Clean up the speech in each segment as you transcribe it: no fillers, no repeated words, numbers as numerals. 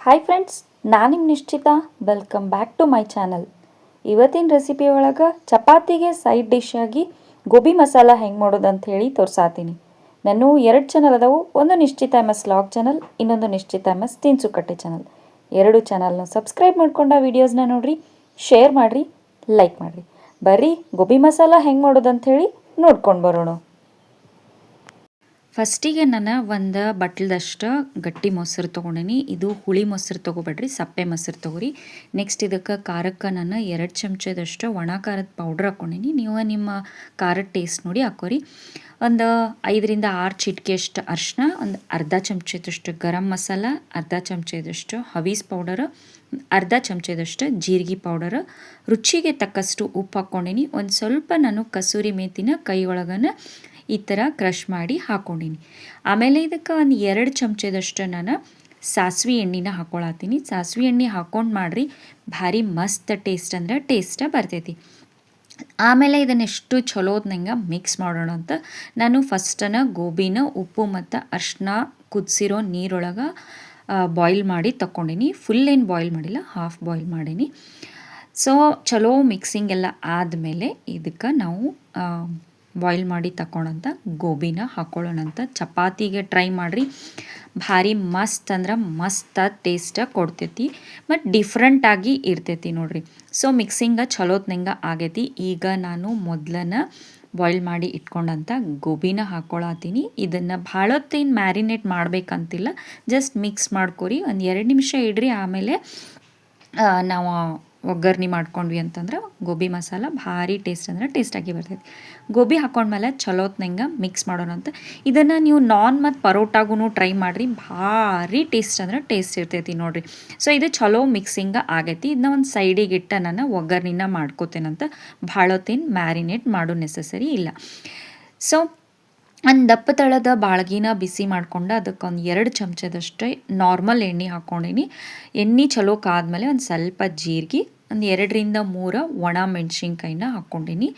Hi friends, ನಾನು ನಿಮ್ಮ Nishchitha. Welcome back to my channel. ಇವತ್ತಿನ ರೆಸಿಪಿ ಒಳಗೆ ಚಪಾತಿಗೆ ಸೈಡ್ ಡಿಶ್ ಆಗಿ ಗೋಬಿ ಮಸಾಲ ಹೆಂಗೆ ಮಾಡೋದು ಅಂತ ಹೇಳಿ ತೋರ್ಸಾತೀನಿ. ನಾನು 2 ಚಾನಲ್ ಅದಾವು. ಒಂದು ನಿಶ್ಚಿತ MS ಲಾಗ್ ಚಾನಲ್, ಇನ್ನೊಂದು ನಿಶ್ಚಿತ MS ತಿನ್ಸುಕಟ್ಟೆ ಚಾನಲ್. 2 ಚಾನಲ್ನ ಸಬ್ಸ್ಕ್ರೈಬ್ ಮಾಡ್ಕೊಂಡ ವೀಡಿಯೋಸ್ನ ನೋಡ್ರಿ, ಶೇರ್ ಮಾಡಿರಿ, ಲೈಕ್ ಮಾಡಿರಿ. ಬರ್ರಿ ಗೋಬಿ ಮಸಾಲ ಹೆಂಗೆ ಮಾಡೋದು ಅಂತ ಹೇಳಿ ನೋಡ್ಕೊಂಡು ಬರೋಣ. ಫಸ್ಟಿಗೆ ನಾನು ಒಂದು ಬಟ್ಲದಷ್ಟು ಗಟ್ಟಿ ಮೊಸರು ತೊಗೊಂಡೇನಿ. ಇದು ಹುಳಿ ಮೊಸರು ತೊಗೋಬೇಡ್ರಿ, ಸಪ್ಪೆ ಮೊಸರು ತೊಗೊರಿ. ನೆಕ್ಸ್ಟ್ ಇದಕ್ಕೆ ಖಾರಕ್ಕೆ ನಾನು 2 ಚಮಚದಷ್ಟು ಒಣ ಖಾರದ ಪೌಡ್ರ್ ಹಾಕ್ಕೊಂಡೀನಿ. ನೀವು ನಿಮ್ಮ ಖಾರದ ಟೇಸ್ಟ್ ನೋಡಿ ಹಾಕೋರಿ. ಒಂದು 5ರಿಂದ 6 ಚಿಟಿಕೆಯಷ್ಟು ಅರಿಶಿನ, ಒಂದು ಅರ್ಧ ಚಮಚದಷ್ಟು ಗರಂ ಮಸಾಲ, ಅರ್ಧ ಚಮಚದಷ್ಟು ಹವೀಸ್ ಪೌಡರ್, ಅರ್ಧ ಚಮಚದಷ್ಟು ಜೀರಿಗೆ ಪೌಡರ್, ರುಚಿಗೆ ತಕ್ಕಷ್ಟು ಉಪ್ಪು ಹಾಕ್ಕೊಂಡೀನಿ. ಒಂದು ಸ್ವಲ್ಪ ನಾನು ಕಸೂರಿ ಮೇಥಿನ ಕೈ ಒಳಗನ ಈ ಥರ ಕ್ರಷ್ ಮಾಡಿ ಹಾಕ್ಕೊಂಡೀನಿ. ಆಮೇಲೆ ಇದಕ್ಕೆ ಒಂದು 2 ಚಮಚದಷ್ಟು ನಾನು ಸಾಸಿವೆ ಎಣ್ಣೆನ ಹಾಕ್ಕೊಳತ್ತೀನಿ. ಸಾಸಿವೆ ಎಣ್ಣೆ ಹಾಕ್ಕೊಂಡು ಮಾಡಿರಿ, ಭಾರಿ ಮಸ್ತ್ ಟೇಸ್ಟ್ ಅಂದ್ರೆ ಟೇಸ್ಟ್ ಬರ್ತೈತಿ. ಆಮೇಲೆ ಇದನ್ನೆಷ್ಟು ಚಲೋದ್ನಂಗೆ ಮಿಕ್ಸ್ ಮಾಡೋಣ ಅಂತ ನಾನು ಫಸ್ಟನ್ನು ಗೋಬಿನ ಉಪ್ಪು ಮತ್ತು ಅರಿಶಿನ ಕುದಿಸಿರೋ ನೀರೊಳಗೆ ಬಾಯ್ಲ್ ಮಾಡಿ ತಗೊಂಡೀನಿ. ಫುಲ್ ಏನು ಬಾಯ್ಲ್ ಮಾಡಿಲ್ಲ, ಹಾಫ್ ಬಾಯ್ಲ್ ಮಾಡೀನಿ. ಸೊ ಚಲೋ ಮಿಕ್ಸಿಂಗ್ ಎಲ್ಲ ಆದಮೇಲೆ ಇದಕ್ಕೆ ನಾವು ಬಾಯ್ಲ್ ಮಾಡಿ ತಗೊಳ್ಳೋಂಥ ಗೋಬಿನ ಹಾಕ್ಕೊಳ್ಳೋಣಂತ. ಚಪಾತಿಗೆ ಟ್ರೈ ಮಾಡಿರಿ, ಭಾರಿ ಮಸ್ತ್ ಅಂದ್ರೆ ಮಸ್ತ್ ಟೇಸ್ಟ್ ಕೊಡ್ತೈತಿ ಮತ್ತು ಡಿಫ್ರೆಂಟಾಗಿ ಇರ್ತೈತಿ ನೋಡ್ರಿ. ಸೊ ಮಿಕ್ಸಿಂಗ ಚಲೋತ್ನಂಗೆ ಆಗೈತಿ. ಈಗ ನಾನು ಮೊದಲನ ಬಾಯ್ಲ್ ಮಾಡಿ ಇಟ್ಕೊಂಡಂಥ ಗೋಬಿನ ಹಾಕ್ಕೊಳತ್ತೀನಿ. ಇದನ್ನು ಭಾಳ ಹೊತ್ತೇನು ಮ್ಯಾರಿನೇಟ್ ಮಾಡಬೇಕಂತಿಲ್ಲ, ಜಸ್ಟ್ ಮಿಕ್ಸ್ ಮಾಡ್ಕೊರಿ. ಒಂದು 2 ನಿಮಿಷ ಇಡ್ರಿ. ಆಮೇಲೆ ನಾವು ಒಗ್ಗರಣೆ ಮಾಡ್ಕೊಂಡ್ವಿ ಅಂತಂದ್ರೆ ಗೋಬಿ ಮಸಾಲ ಭಾರಿ ಟೇಸ್ಟ್ ಅಂದ್ರೆ ಟೇಸ್ಟಾಗಿ ಬರ್ತೈತಿ. ಗೋಬಿ ಹಾಕ್ಕೊಂಡ್ಮೇಲೆ ಚಲೋತ್ನಂಗೆ ಮಿಕ್ಸ್ ಮಾಡೋಣ ಅಂತ. ಇದನ್ನು ನೀವು ನಾನ್ ಮತ್ತು ಪರೋಟಾಗೂ ಟ್ರೈ ಮಾಡಿರಿ, ಭಾರಿ ಟೇಸ್ಟ್ ಅಂದ್ರೆ ಟೇಸ್ಟ್ ಇರ್ತೈತಿ ನೋಡಿರಿ. ಸೊ ಇದು ಚಲೋ ಮಿಕ್ಸಿಂಗ ಆಗೈತಿ. ಇದನ್ನ ಒಂದು ಸೈಡಿಗೆ ಇಟ್ಟು ನಾನು ಒಗ್ಗರಣೆನ ಮಾಡ್ಕೋತೇನಂತ. ಭಾಳ ಹೊತ್ತೇನು ಮ್ಯಾರಿನೇಟ್ ಮಾಡೋ ನೆಸಸರಿ ಇಲ್ಲ. ಸೊ ಒಂದು ದಪ್ಪ ತಳದ ಬಾಳ್ಗಿನ ಬಿಸಿ ಮಾಡ್ಕೊಂಡು ಅದಕ್ಕೊಂದು 2 ಚಮಚದಷ್ಟು ನಾರ್ಮಲ್ ಎಣ್ಣೆ ಹಾಕ್ಕೊಂಡೀನಿ. ಎಣ್ಣೆ ಚಲೋ ಕಾದ್ಮೇಲೆ ಒಂದು ಸ್ವಲ್ಪ ಜೀರಿಗೆ, ಒಂದು 2ರಿಂದ 3 ಒಣ ಮೆಣಸಿನ್ಕಾಯಿನ ಹಾಕ್ಕೊಂಡೀನಿ.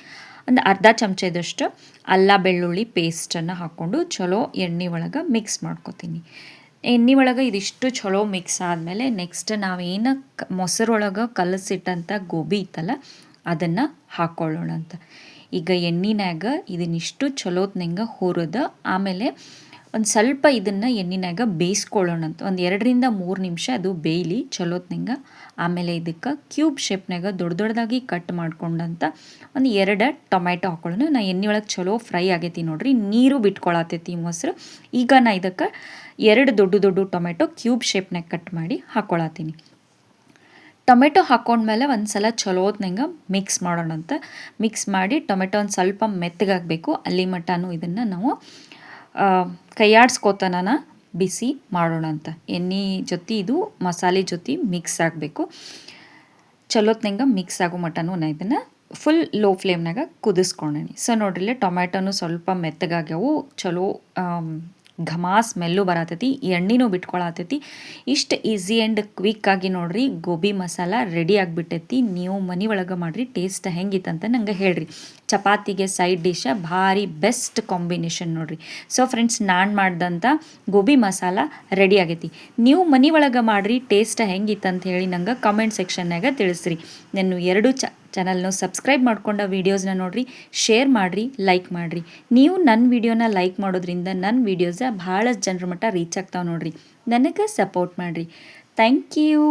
ಒಂದು ಅರ್ಧ ಚಮಚದಷ್ಟು ಅಲ್ಲ ಬೆಳ್ಳುಳ್ಳಿ ಪೇಸ್ಟನ್ನು ಹಾಕ್ಕೊಂಡು ಚಲೋ ಎಣ್ಣೆ ಒಳಗೆ ಮಿಕ್ಸ್ ಮಾಡ್ಕೊತೀನಿ. ಎಣ್ಣೆ ಒಳಗೆ ಇದಿಷ್ಟು ಚಲೋ ಮಿಕ್ಸ್ ಆದಮೇಲೆ ನೆಕ್ಸ್ಟ್ ನಾವೇನು ಮೊಸರೊಳಗೆ ಕಲಸಿಟ್ಟಂಥ ಗೋಬಿ ಇತ್ತಲ್ಲ ಅದನ್ನು ಹಾಕ್ಕೊಳ್ಳೋಣ ಅಂತ. ಈಗ ಎಣ್ಣಿನಾಗ ಇದನ್ನಿಷ್ಟು ಚಲೋತ್ನಂಗೆ ಹುರಿದು ಆಮೇಲೆ ಒಂದು ಸ್ವಲ್ಪ ಇದನ್ನು ಎಣ್ಣಿನಾಗ ಬೇಯಿಸ್ಕೊಳ್ಳೋಣ ಅಂತ. ಒಂದು 2ರಿಂದ 3 ನಿಮಿಷ ಅದು ಬೇಯಲಿ ಚಲೋತ್ನಂಗೆ. ಆಮೇಲೆ ಇದಕ್ಕೆ ಕ್ಯೂಬ್ ಶೇಪ್ನಾಗ ದೊಡ್ಡದಾಗಿ ಕಟ್ ಮಾಡ್ಕೊಂಡಂಥ ಒಂದು 2 ಟೊಮ್ಯಾಟೊ ಹಾಕ್ಕೊಳ್ಳೋಣ. ನಾ ಎಣ್ಣೆ ಒಳಗೆ ಚಲೋ ಫ್ರೈ ಆಗೈತಿ ನೋಡ್ರಿ, ನೀರು ಬಿಟ್ಕೊಳತೈತಿ ಮೊಸರು. ಈಗ ನಾ ಇದಕ್ಕೆ 2 ದೊಡ್ಡ ಟೊಮೆಟೊ ಕ್ಯೂಬ್ ಶೇಪ್ನಾಗ ಕಟ್ ಮಾಡಿ ಹಾಕ್ಕೊಳತ್ತೀನಿ. ಟೊಮೆಟೊ ಹಾಕ್ಕೊಂಡ್ಮೇಲೆ ಒಂದು ಸಲ ಚಲೋತ್ನಂಗೆ ಮಿಕ್ಸ್ ಮಾಡೋಣ ಅಂತ. ಮಿಕ್ಸ್ ಮಾಡಿ ಟೊಮೆಟೊ ಒಂದು ಸ್ವಲ್ಪ ಮೆತ್ತಗಾಗಬೇಕು, ಅಲ್ಲಿ ಮಟನೂ ಇದನ್ನು ನಾವು ಕೈಯಾಡಿಸ್ಕೋತನ ಬಿಸಿ ಮಾಡೋಣ ಅಂತ. ಎಣ್ಣೆ ಜೊತೆ ಇದು ಮಸಾಲೆ ಜೊತೆ ಮಿಕ್ಸ್ ಆಗಬೇಕು. ಚಲೋತ್ನಂಗೆ ಮಿಕ್ಸ್ ಆಗೋ ಮಟನೂ ನಾ ಇದನ್ನು ಫುಲ್ ಲೋ ಫ್ಲೇಮ್ನಾಗ ಕುದಿಸ್ಕೊಂಡೇನಿ. ಸೊ ನೋಡ್ರಿಲ್ಲ ಟೊಮ್ಯಾಟೊನು ಸ್ವಲ್ಪ ಮೆತ್ತಗಾಗ್ಯಾವು, ಚಲೋ ಘಮ ಸ್ಮೆಲ್ಲು ಬರತೈತಿ, ಎಣ್ಣೆನೂ ಬಿಟ್ಕೊಳತೈತಿ. ಇಷ್ಟು ಈಸಿ ಆ್ಯಂಡ್ ಕ್ವಿಕ್ಕಾಗಿ ನೋಡ್ರಿ ಗೋಬಿ ಮಸಾಲ ರೆಡಿ ಆಗಿಬಿಟ್ಟೈತಿ. ನೀವು ಮನೆ ಒಳಗೆ ಮಾಡಿರಿ, ಟೇಸ್ಟ್ ಹೆಂಗಿತ್ತಂತ ನಂಗೆ ಹೇಳ್ರಿ. ಚಪಾತಿಗೆ ಸೈಡ್ ಡಿಶ ಭಾರಿ ಬೆಸ್ಟ್ ಕಾಂಬಿನೇಷನ್ ನೋಡ್ರಿ. ಸೊ ಫ್ರೆಂಡ್ಸ್, ನಾನು ಮಾಡ್ದಂಥ ಗೋಬಿ ಮಸಾಲ ರೆಡಿ ಆಗೈತಿ. ನೀವು ಮನೆ ಒಳಗೆ ಮಾಡಿರಿ, ಟೇಸ್ಟ್ ಹೆಂಗಿತ್ತಂತ ಹೇಳಿ ನಂಗೆ ಕಮೆಂಟ್ ಸೆಕ್ಷನ್ನಾಗ ತಿಳಿಸ್ರಿ. ನಾನು 2 ಚಾನಲ್ನ ಸಬ್ಸ್ಕ್ರೈಬ್ ಮಾಡ್ಕೊಂಡ ವೀಡಿಯೋಸ್ನ ನೋಡಿರಿ, ಶೇರ್ ಮಾಡಿರಿ, ಲೈಕ್ ಮಾಡಿರಿ. ನೀವು ನನ್ನ ವೀಡಿಯೋನ ಲೈಕ್ ಮಾಡೋದ್ರಿಂದ ನನ್ನ ವೀಡಿಯೋಸ ಭಾಳಷ್ಟು ಜನರ ಮಟ್ಟ ರೀಚ್ ಆಗ್ತಾವೆ ನೋಡಿರಿ. ನನಗೆ ಸಪೋರ್ಟ್ ಮಾಡಿರಿ. Thank you.